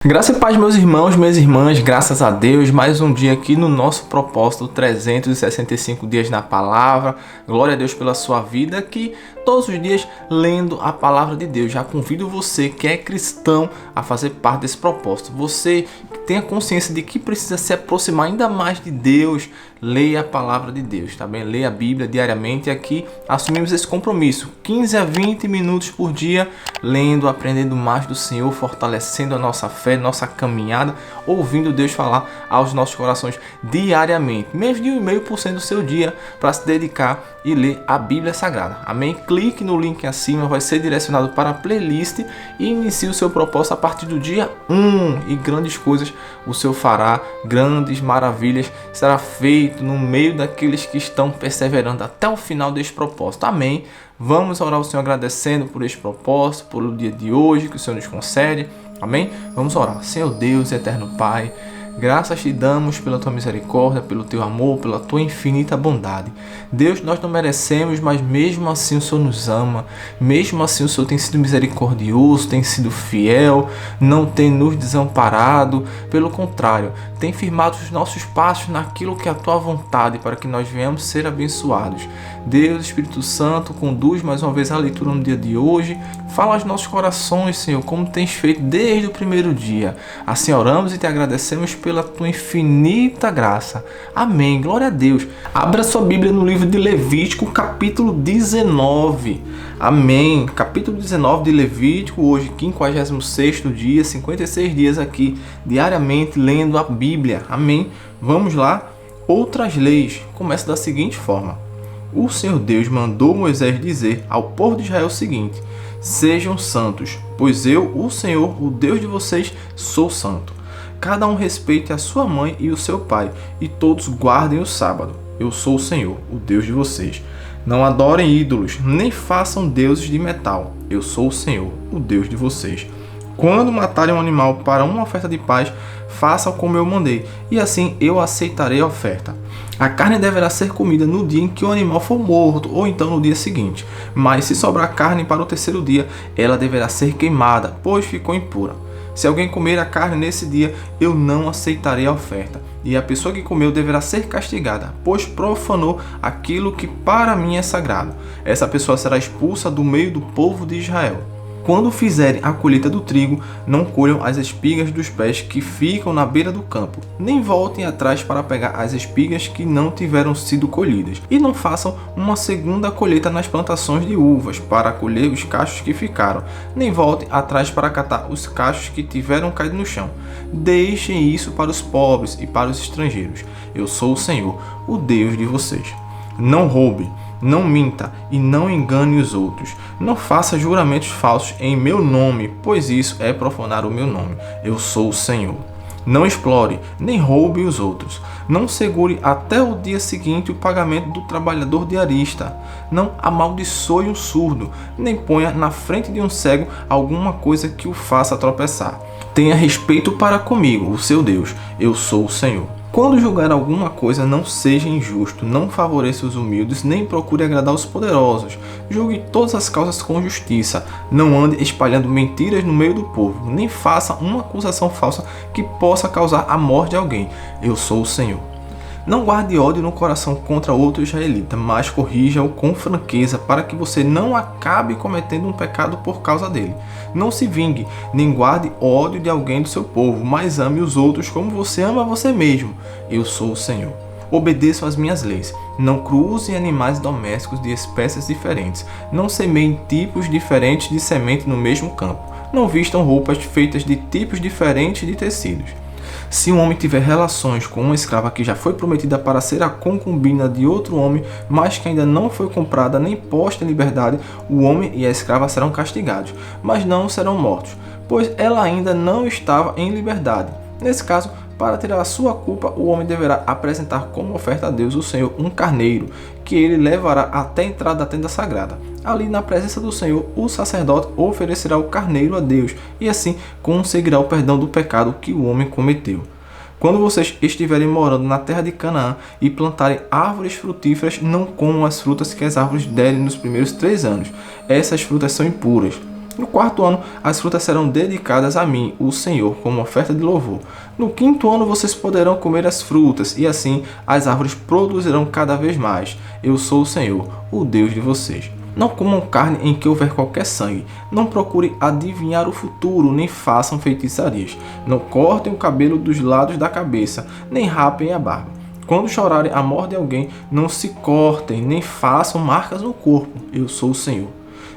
Graça e paz, meus irmãos, minhas irmãs, graças a Deus, mais um dia aqui no nosso propósito, 365 dias na palavra. Glória a Deus pela sua vida aqui, todos os dias lendo a palavra de Deus. Já convido você que é cristão a fazer parte desse propósito. Você que tenha consciência de que precisa se aproximar ainda mais de Deus, leia a palavra de Deus, tá bem? Leia a Bíblia diariamente e aqui assumimos esse compromisso, 15 a 20 minutos por dia, lendo, aprendendo mais do Senhor, fortalecendo a nossa fé, nossa caminhada, ouvindo Deus falar aos nossos corações diariamente, menos de 1,5% do seu dia para se dedicar e ler a Bíblia Sagrada. Amém? Clique no link acima, vai ser direcionado para a playlist e inicie o seu propósito a partir do dia 1 e grandes coisas o Senhor fará, grandes maravilhas será feito no meio daqueles que estão perseverando até o final deste propósito. Amém? Vamos orar ao Senhor agradecendo por este propósito, pelo dia de hoje que o Senhor nos concede. Amém? Vamos orar. Senhor Deus, eterno Pai, graças te damos pela tua misericórdia, pelo teu amor, pela tua infinita bondade. Deus, nós não merecemos, mas mesmo assim o Senhor nos ama. Mesmo assim o Senhor tem sido misericordioso, tem sido fiel, não tem nos desamparado. Pelo contrário, tem firmado os nossos passos naquilo que é a tua vontade, para que nós venhamos ser abençoados. Deus, Espírito Santo, conduz mais uma vez a leitura no dia de hoje. Fala aos nossos corações, Senhor, como tens feito desde o primeiro dia. Assim oramos e te agradecemos pela tua infinita graça. Amém. Glória a Deus. Abra sua Bíblia no livro de Levítico, capítulo 19. Amém. Capítulo 19 de Levítico, hoje 56º dia, 56 dias aqui, diariamente, lendo a Bíblia. Amém. Vamos lá. Outras leis. Começa da seguinte forma. O Senhor Deus mandou Moisés dizer ao povo de Israel o seguinte: sejam santos, pois eu, o Senhor, o Deus de vocês, sou santo. Cada um respeite a sua mãe e o seu pai, e todos guardem o sábado. Eu sou o Senhor, o Deus de vocês. Não adorem ídolos, nem façam deuses de metal. Eu sou o Senhor, o Deus de vocês. Quando matarem um animal para uma oferta de paz, façam como eu mandei, e assim eu aceitarei a oferta. A carne deverá ser comida no dia em que o animal for morto, ou então no dia seguinte. Mas se sobrar carne para o terceiro dia, ela deverá ser queimada, pois ficou impura. Se alguém comer a carne nesse dia, eu não aceitarei a oferta. E a pessoa que comeu deverá ser castigada, pois profanou aquilo que para mim é sagrado. Essa pessoa será expulsa do meio do povo de Israel. Quando fizerem a colheita do trigo, não colham as espigas dos pés que ficam na beira do campo, nem voltem atrás para pegar as espigas que não tiveram sido colhidas, e não façam uma segunda colheita nas plantações de uvas para colher os cachos que ficaram, nem voltem atrás para catar os cachos que tiveram caído no chão. Deixem isso para os pobres e para os estrangeiros. Eu sou o Senhor, o Deus de vocês. Não roube. Não minta e não engane os outros. Não faça juramentos falsos em meu nome, pois isso é profanar o meu nome. Eu sou o Senhor. Não explore, nem roube os outros. Não segure até o dia seguinte o pagamento do trabalhador diarista. Não amaldiçoe um surdo, nem ponha na frente de um cego alguma coisa que o faça tropeçar. Tenha respeito para comigo, o seu Deus. Eu sou o Senhor. Quando julgar alguma coisa, não seja injusto, não favoreça os humildes, nem procure agradar os poderosos. Julgue todas as causas com justiça. Não ande espalhando mentiras no meio do povo, nem faça uma acusação falsa que possa causar a morte de alguém. Eu sou o Senhor. Não guarde ódio no coração contra outro israelita, mas corrija-o com franqueza, para que você não acabe cometendo um pecado por causa dele. Não se vingue, nem guarde ódio de alguém do seu povo, mas ame os outros como você ama você mesmo. Eu sou o Senhor. Obedeçam às minhas leis. Não cruzem animais domésticos de espécies diferentes. Não semeiem tipos diferentes de semente no mesmo campo. Não vistam roupas feitas de tipos diferentes de tecidos. Se um homem tiver relações com uma escrava que já foi prometida para ser a concubina de outro homem, mas que ainda não foi comprada nem posta em liberdade, o homem e a escrava serão castigados, mas não serão mortos, pois ela ainda não estava em liberdade. Nesse caso, para tirar a sua culpa, o homem deverá apresentar como oferta a Deus, o Senhor, um carneiro, que ele levará até a entrada da tenda sagrada. Ali na presença do Senhor, o sacerdote oferecerá o carneiro a Deus, e assim conseguirá o perdão do pecado que o homem cometeu. Quando vocês estiverem morando na terra de Canaã e plantarem árvores frutíferas, não comam as frutas que as árvores derem nos primeiros 3 anos. Essas frutas são impuras. No 4º ano, as frutas serão dedicadas a mim, o Senhor, como oferta de louvor. No 5º ano, vocês poderão comer as frutas, e assim as árvores produzirão cada vez mais. Eu sou o Senhor, o Deus de vocês. Não comam carne em que houver qualquer sangue. Não procurem adivinhar o futuro, nem façam feitiçarias. Não cortem o cabelo dos lados da cabeça, nem rapem a barba. Quando chorarem a morte de alguém, não se cortem, nem façam marcas no corpo. Eu sou o Senhor.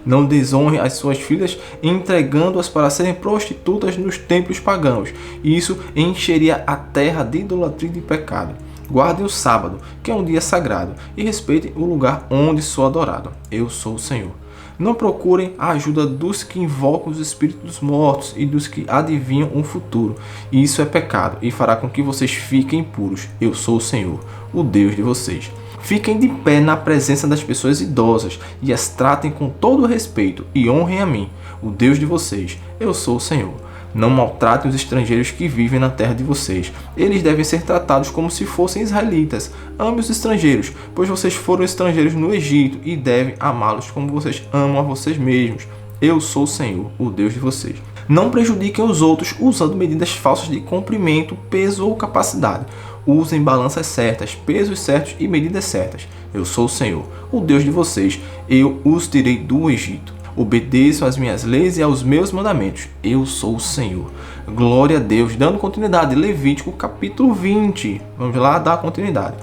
Não desonrem as suas filhas, entregando-as para serem prostitutas nos templos pagãos. Isso encheria a terra de idolatria e de pecado. Guardem o sábado, que é um dia sagrado, e respeitem o lugar onde sou adorado. Eu sou o Senhor. Não procurem a ajuda dos que invocam os espíritos dos mortos e dos que adivinham o futuro. Isso é pecado e fará com que vocês fiquem impuros. Eu sou o Senhor, o Deus de vocês. Fiquem de pé na presença das pessoas idosas e as tratem com todo respeito e honrem a mim, o Deus de vocês. Eu sou o Senhor. Não maltratem os estrangeiros que vivem na terra de vocês. Eles devem ser tratados como se fossem israelitas. Ame os estrangeiros, pois vocês foram estrangeiros no Egito e devem amá-los como vocês amam a vocês mesmos. Eu sou o Senhor, o Deus de vocês. Não prejudiquem os outros usando medidas falsas de comprimento, peso ou capacidade. Usem balanças certas, pesos certos e medidas certas. Eu sou o Senhor, o Deus de vocês. Eu os tirei do Egito. Obedeçam às minhas leis e aos meus mandamentos. Eu sou o Senhor. Glória a Deus. Dando continuidade, Levítico capítulo 20. Vamos lá dar continuidade.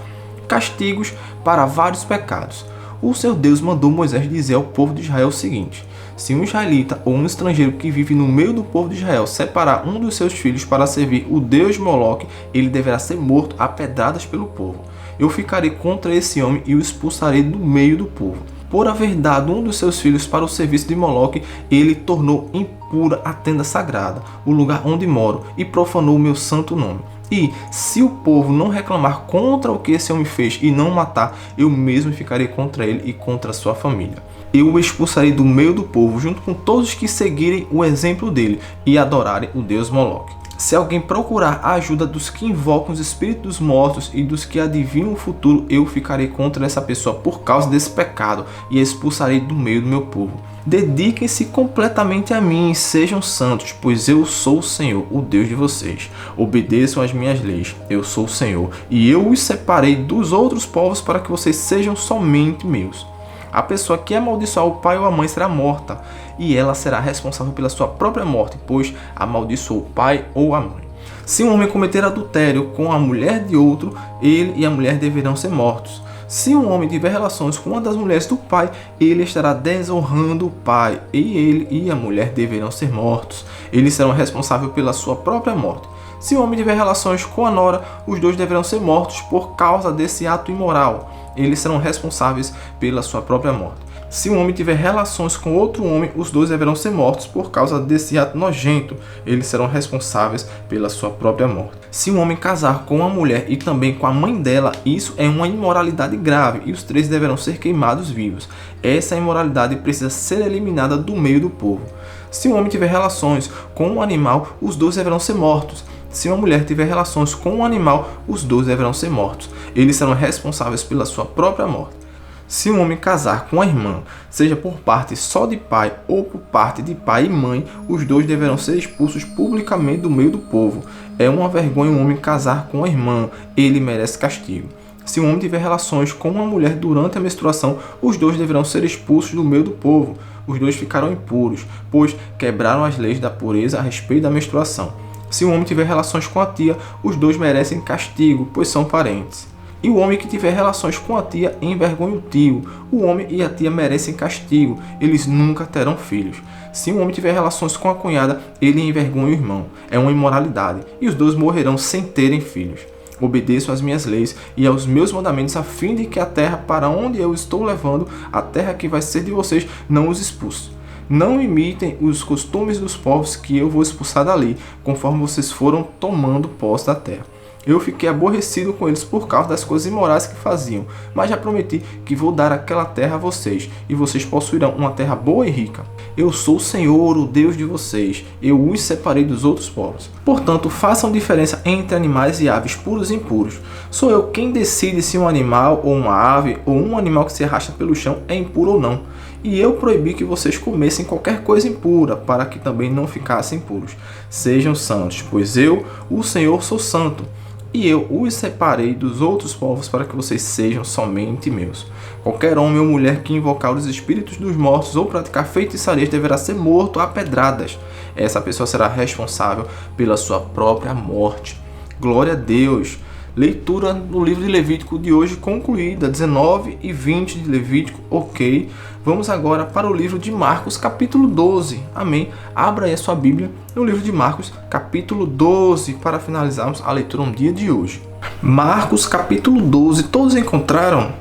Castigos para vários pecados. O seu Deus mandou Moisés dizer ao povo de Israel o seguinte: se um israelita ou um estrangeiro que vive no meio do povo de Israel separar um dos seus filhos para servir o Deus Moloque, ele deverá ser morto a pedradas pelo povo. Eu ficarei contra esse homem e o expulsarei do meio do povo. Por haver dado um dos seus filhos para o serviço de Moloque, ele tornou impura a tenda sagrada, o lugar onde moro, e profanou o meu santo nome. E, se o povo não reclamar contra o que esse homem fez e não matar, eu mesmo ficarei contra ele e contra a sua família. Eu o expulsarei do meio do povo, junto com todos que seguirem o exemplo dele e adorarem o Deus Moloque. Se alguém procurar a ajuda dos que invocam os espíritos dos mortos e dos que adivinham o futuro, eu ficarei contra essa pessoa por causa desse pecado e a expulsarei do meio do meu povo. Dediquem-se completamente a mim e sejam santos, pois eu sou o Senhor, o Deus de vocês. Obedeçam às minhas leis, eu sou o Senhor, e eu os separei dos outros povos para que vocês sejam somente meus. A pessoa que amaldiçoar o pai ou a mãe será morta, e ela será responsável pela sua própria morte, pois amaldiçoou o pai ou a mãe. Se um homem cometer adultério com a mulher de outro, ele e a mulher deverão ser mortos. Se um homem tiver relações com uma das mulheres do pai, ele estará desonrando o pai, e ele e a mulher deverão ser mortos. Eles serão responsáveis pela sua própria morte. Se o homem tiver relações com a nora, os dois deverão ser mortos por causa desse ato imoral. Eles serão responsáveis pela sua própria morte. Se um homem tiver relações com outro homem, os dois deverão ser mortos por causa desse ato nojento. Eles serão responsáveis pela sua própria morte. Se um homem casar com uma mulher e também com a mãe dela, isso é uma imoralidade grave e os três deverão ser queimados vivos. Essa imoralidade precisa ser eliminada do meio do povo. Se um homem tiver relações com um animal, os dois deverão ser mortos. Se uma mulher tiver relações com um animal, os dois deverão ser mortos. Eles serão responsáveis pela sua própria morte. Se um homem casar com a irmã, seja por parte só de pai ou por parte de pai e mãe, os dois deverão ser expulsos publicamente do meio do povo. É uma vergonha um homem casar com a irmã, ele merece castigo. Se um homem tiver relações com uma mulher durante a menstruação, os dois deverão ser expulsos do meio do povo. Os dois ficarão impuros, pois quebraram as leis da pureza a respeito da menstruação. Se um homem tiver relações com a tia, os dois merecem castigo, pois são parentes. E o homem que tiver relações com a tia envergonha o tio. O homem e a tia merecem castigo, eles nunca terão filhos. Se um homem tiver relações com a cunhada, ele envergonha o irmão. É uma imoralidade, e os dois morrerão sem terem filhos. Obedeçam às minhas leis e aos meus mandamentos, a fim de que a terra para onde eu estou levando, a terra que vai ser de vocês, não os expulse. Não imitem os costumes dos povos que eu vou expulsar dali, conforme vocês foram tomando posse da terra. Eu fiquei aborrecido com eles por causa das coisas imorais que faziam, mas já prometi que vou dar aquela terra a vocês, e vocês possuirão uma terra boa e rica. Eu sou o Senhor, o Deus de vocês, eu os separei dos outros povos. Portanto, façam diferença entre animais e aves puros e impuros. Sou eu quem decide se um animal ou uma ave ou um animal que se arrasta pelo chão é impuro ou não. E eu proibi que vocês comessem qualquer coisa impura, para que também não ficassem puros. Sejam santos, pois eu, o Senhor, sou santo. E eu os separei dos outros povos para que vocês sejam somente meus. Qualquer homem ou mulher que invocar os espíritos dos mortos ou praticar feitiçarias deverá ser morto a pedradas. Essa pessoa será responsável pela sua própria morte. Glória a Deus! Leitura do livro de Levítico de hoje concluída, 19 e 20 de Levítico, ok. Vamos agora para o livro de Marcos, capítulo 12, amém. Abra aí a sua Bíblia no livro de Marcos, capítulo 12, para finalizarmos a leitura no dia de hoje. Marcos, capítulo 12, todos encontraram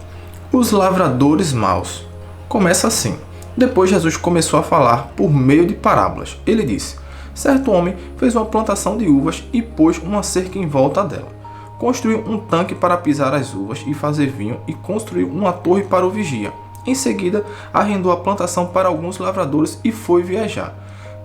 os lavradores maus. Começa assim. Depois Jesus começou a falar por meio de parábolas. Ele disse: certo homem fez uma plantação de uvas e pôs uma cerca em volta dela. Construiu um tanque para pisar as uvas e fazer vinho e construiu uma torre para o vigia. Em seguida, arrendou a plantação para alguns lavradores e foi viajar.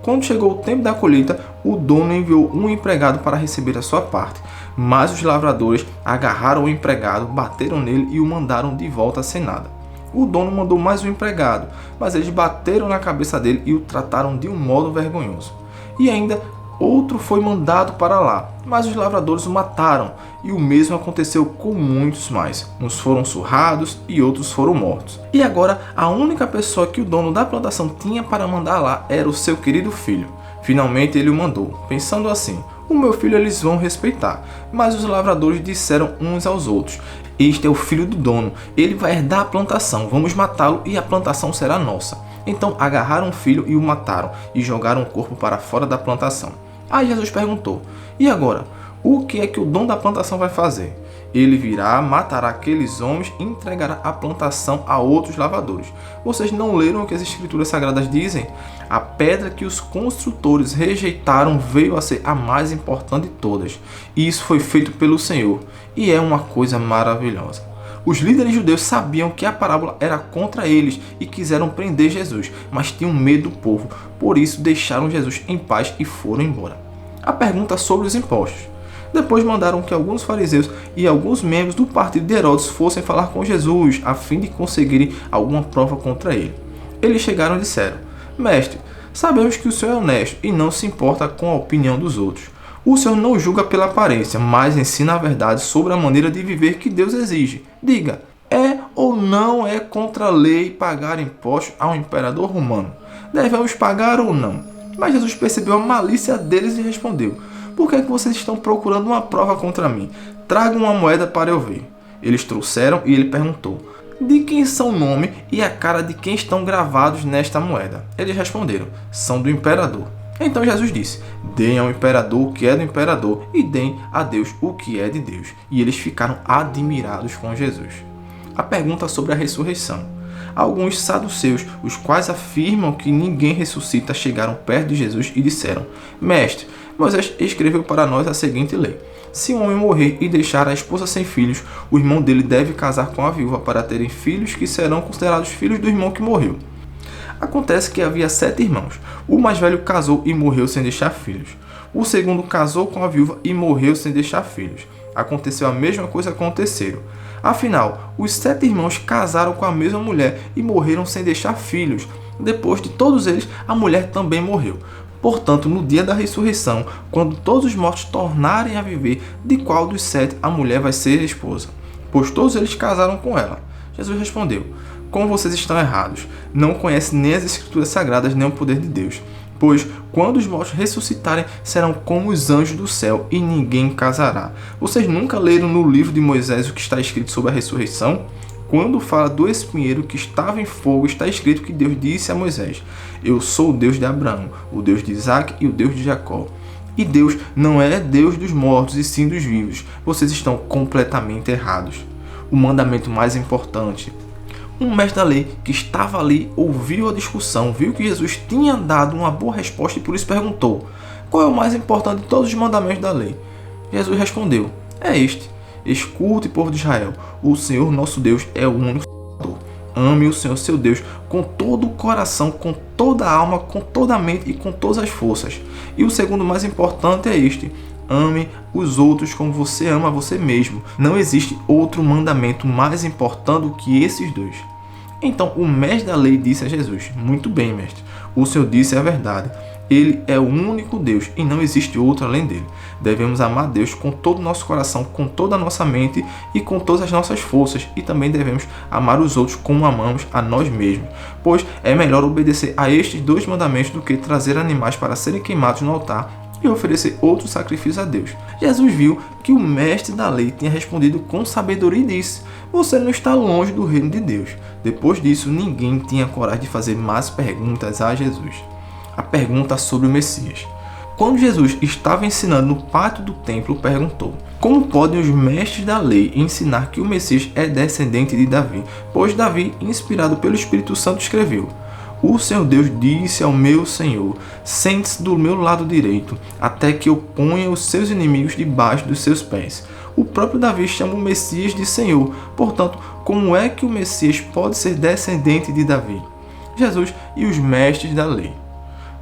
Quando chegou o tempo da colheita, o dono enviou um empregado para receber a sua parte. Mas os lavradores agarraram o empregado, bateram nele e o mandaram de volta sem nada. O dono mandou mais um empregado, mas eles bateram na cabeça dele e o trataram de um modo vergonhoso. E ainda outro foi mandado para lá, mas os lavradores o mataram, e o mesmo aconteceu com muitos mais. Uns foram surrados e outros foram mortos. E agora, a única pessoa que o dono da plantação tinha para mandar lá era o seu querido filho. Finalmente ele o mandou, pensando assim: o meu filho eles vão respeitar. Mas os lavradores disseram uns aos outros: este é o filho do dono, ele vai herdar a plantação, vamos matá-lo e a plantação será nossa. Então agarraram o filho e o mataram, e jogaram o corpo para fora da plantação. Aí Jesus perguntou: e agora? O que é que o dono da plantação vai fazer? Ele virá, matará aqueles homens e entregará a plantação a outros lavradores. Vocês não leram o que as Escrituras Sagradas dizem? A pedra que os construtores rejeitaram veio a ser a mais importante de todas. E isso foi feito pelo Senhor. E é uma coisa maravilhosa. Os líderes judeus sabiam que a parábola era contra eles e quiseram prender Jesus, mas tinham medo do povo. Por isso deixaram Jesus em paz e foram embora. A pergunta sobre os impostos. Depois mandaram que alguns fariseus e alguns membros do partido de Herodes fossem falar com Jesus, a fim de conseguirem alguma prova contra ele. Eles chegaram e disseram: mestre, sabemos que o senhor é honesto e não se importa com a opinião dos outros. O senhor não julga pela aparência, mas ensina a verdade sobre a maneira de viver que Deus exige. Diga, é ou não é contra a lei pagar impostos ao imperador romano? Devemos pagar ou não? Mas Jesus percebeu a malícia deles e respondeu: por que é que vocês estão procurando uma prova contra mim? Tragam uma moeda para eu ver. Eles trouxeram e ele perguntou: de quem são o nome e a cara de quem estão gravados nesta moeda? Eles responderam: são do imperador. Então Jesus disse: deem ao imperador o que é do imperador e deem a Deus o que é de Deus. E eles ficaram admirados com Jesus. A pergunta sobre a ressurreição. Alguns saduceus, os quais afirmam que ninguém ressuscita, chegaram perto de Jesus e disseram: mestre, Moisés escreveu para nós a seguinte lei: se um homem morrer e deixar a esposa sem filhos, o irmão dele deve casar com a viúva para terem filhos que serão considerados filhos do irmão que morreu. Acontece que havia 7 irmãos. O mais velho casou e morreu sem deixar filhos. O segundo casou com a viúva e morreu sem deixar filhos. Aconteceu a mesma coisa com o terceiro. Afinal, os 7 irmãos casaram com a mesma mulher e morreram sem deixar filhos. Depois de todos eles, a mulher também morreu. Portanto, no dia da ressurreição, quando todos os mortos tornarem a viver, de qual dos 7 a mulher vai ser esposa? Pois todos eles casaram com ela. Jesus respondeu: como vocês estão errados, não conhecem nem as Escrituras Sagradas nem o poder de Deus. Pois, quando os mortos ressuscitarem, serão como os anjos do céu e ninguém casará. Vocês nunca leram no livro de Moisés o que está escrito sobre a ressurreição? Quando fala do espinheiro que estava em fogo, está escrito que Deus disse a Moisés: eu sou o Deus de Abraão, o Deus de Isaac e o Deus de Jacó. E Deus não é Deus dos mortos e sim dos vivos. Vocês estão completamente errados. O mandamento mais importante. Um mestre da lei que estava ali ouviu a discussão, viu que Jesus tinha dado uma boa resposta e por isso perguntou: qual é o mais importante de todos os mandamentos da lei? Jesus respondeu: é este: escute, povo de Israel, o Senhor nosso Deus é o único Salvador. Ame o Senhor seu Deus com todo o coração, com toda a alma, com toda a mente e com todas as forças. E o segundo mais importante é este: ame os outros como você ama você mesmo. Não existe outro mandamento mais importante do que esses dois. Então o mestre da lei disse a Jesus: muito bem, mestre, o Senhor disse a verdade. Ele é o único Deus e não existe outro além dele. Devemos amar Deus com todo o nosso coração, com toda a nossa mente e com todas as nossas forças. E também devemos amar os outros como amamos a nós mesmos. Pois é melhor obedecer a estes 2 mandamentos do que trazer animais para serem queimados no altar e oferecer outro sacrifício a Deus. Jesus viu que o mestre da lei tinha respondido com sabedoria e disse: você não está longe do reino de Deus. Depois disso, ninguém tinha coragem de fazer mais perguntas a Jesus. A pergunta sobre o Messias. Quando Jesus estava ensinando no pátio do templo, perguntou: como podem os mestres da lei ensinar que o Messias é descendente de Davi? Pois Davi, inspirado pelo Espírito Santo, escreveu: o Senhor Deus disse ao meu Senhor: sente-se do meu lado direito, até que eu ponha os seus inimigos debaixo dos seus pés. O próprio Davi chama o Messias de Senhor. Portanto, como é que o Messias pode ser descendente de Davi? Jesus e os mestres da lei.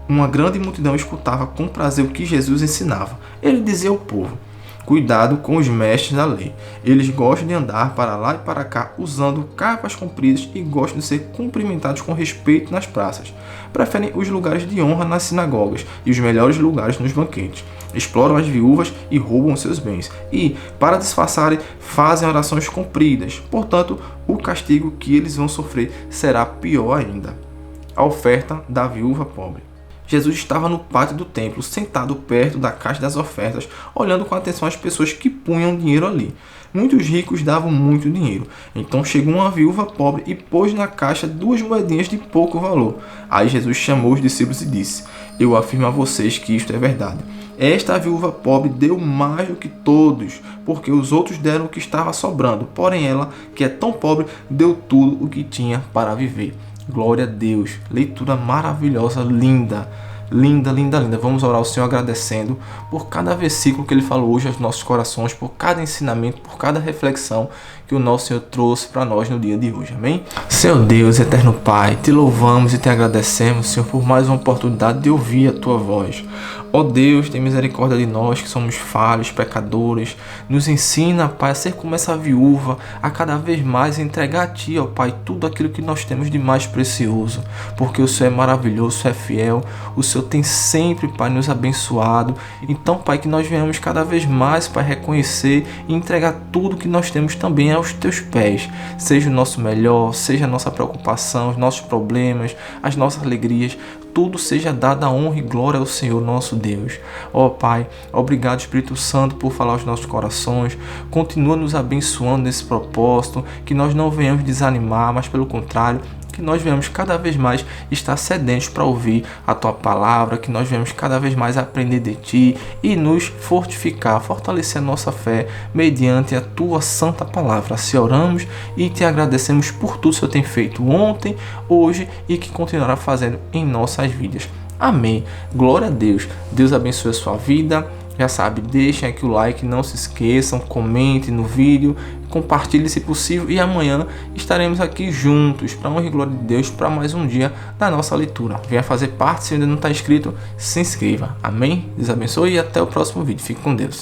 Uma grande multidão escutava com prazer o que Jesus ensinava. Ele dizia ao povo: cuidado com os mestres da lei. Eles gostam de andar para lá e para cá usando capas compridas e gostam de ser cumprimentados com respeito nas praças. Preferem os lugares de honra nas sinagogas e os melhores lugares nos banquetes. Exploram as viúvas e roubam seus bens. E, para disfarçarem, fazem orações compridas. Portanto, o castigo que eles vão sofrer será pior ainda. A oferta da viúva pobre. Jesus estava no pátio do templo, sentado perto da caixa das ofertas, olhando com atenção as pessoas que punham dinheiro ali. Muitos ricos davam muito dinheiro. Então chegou uma viúva pobre e pôs na caixa 2 moedinhas de pouco valor. Aí Jesus chamou os discípulos e disse: eu afirmo a vocês que isto é verdade. Esta viúva pobre deu mais do que todos, porque os outros deram o que estava sobrando. Porém ela, que é tão pobre, deu tudo o que tinha para viver. Glória a Deus. Leitura maravilhosa, linda. Linda, linda, linda. Vamos orar ao Senhor agradecendo por cada versículo que Ele falou hoje aos nossos corações, por cada ensinamento, por cada reflexão que o nosso Senhor trouxe para nós no dia de hoje. Amém? Senhor Deus, eterno Pai, te louvamos e te agradecemos, Senhor, por mais uma oportunidade de ouvir a Tua voz. Ó Deus, tem misericórdia de nós que somos falhos, pecadores. Nos ensina, Pai, a ser como essa viúva, a cada vez mais entregar a Ti, ó Pai, tudo aquilo que nós temos de mais precioso. Porque o Senhor é maravilhoso, o Senhor é fiel, o Senhor tem sempre, Pai, nos abençoado. Então, Pai, que nós venhamos cada vez mais, Pai, reconhecer e entregar tudo que nós temos também aos Teus pés. Seja o nosso melhor, seja a nossa preocupação, os nossos problemas, as nossas alegrias, tudo seja dado a honra e glória ao Senhor nosso Deus. Ó Pai, obrigado Espírito Santo por falar aos nossos corações. Continua nos abençoando nesse propósito, que nós não venhamos desanimar, mas pelo contrário, que nós venhamos cada vez mais estar sedentos para ouvir a Tua palavra, que nós venhamos cada vez mais aprender de Ti e nos fortificar, fortalecer a nossa fé mediante a Tua santa palavra. Assim oramos e Te agradecemos por tudo que o Senhor tem feito ontem, hoje e que continuará fazendo em nossas vidas. Amém. Glória a Deus. Deus abençoe a sua vida. Já sabe, deixem aqui o like, não se esqueçam, comentem no vídeo, compartilhe se possível e amanhã estaremos aqui juntos para honra e glória de Deus para mais um dia da nossa leitura. Venha fazer parte, se ainda não está inscrito, se inscreva. Amém? Deus abençoe e até o próximo vídeo. Fique com Deus.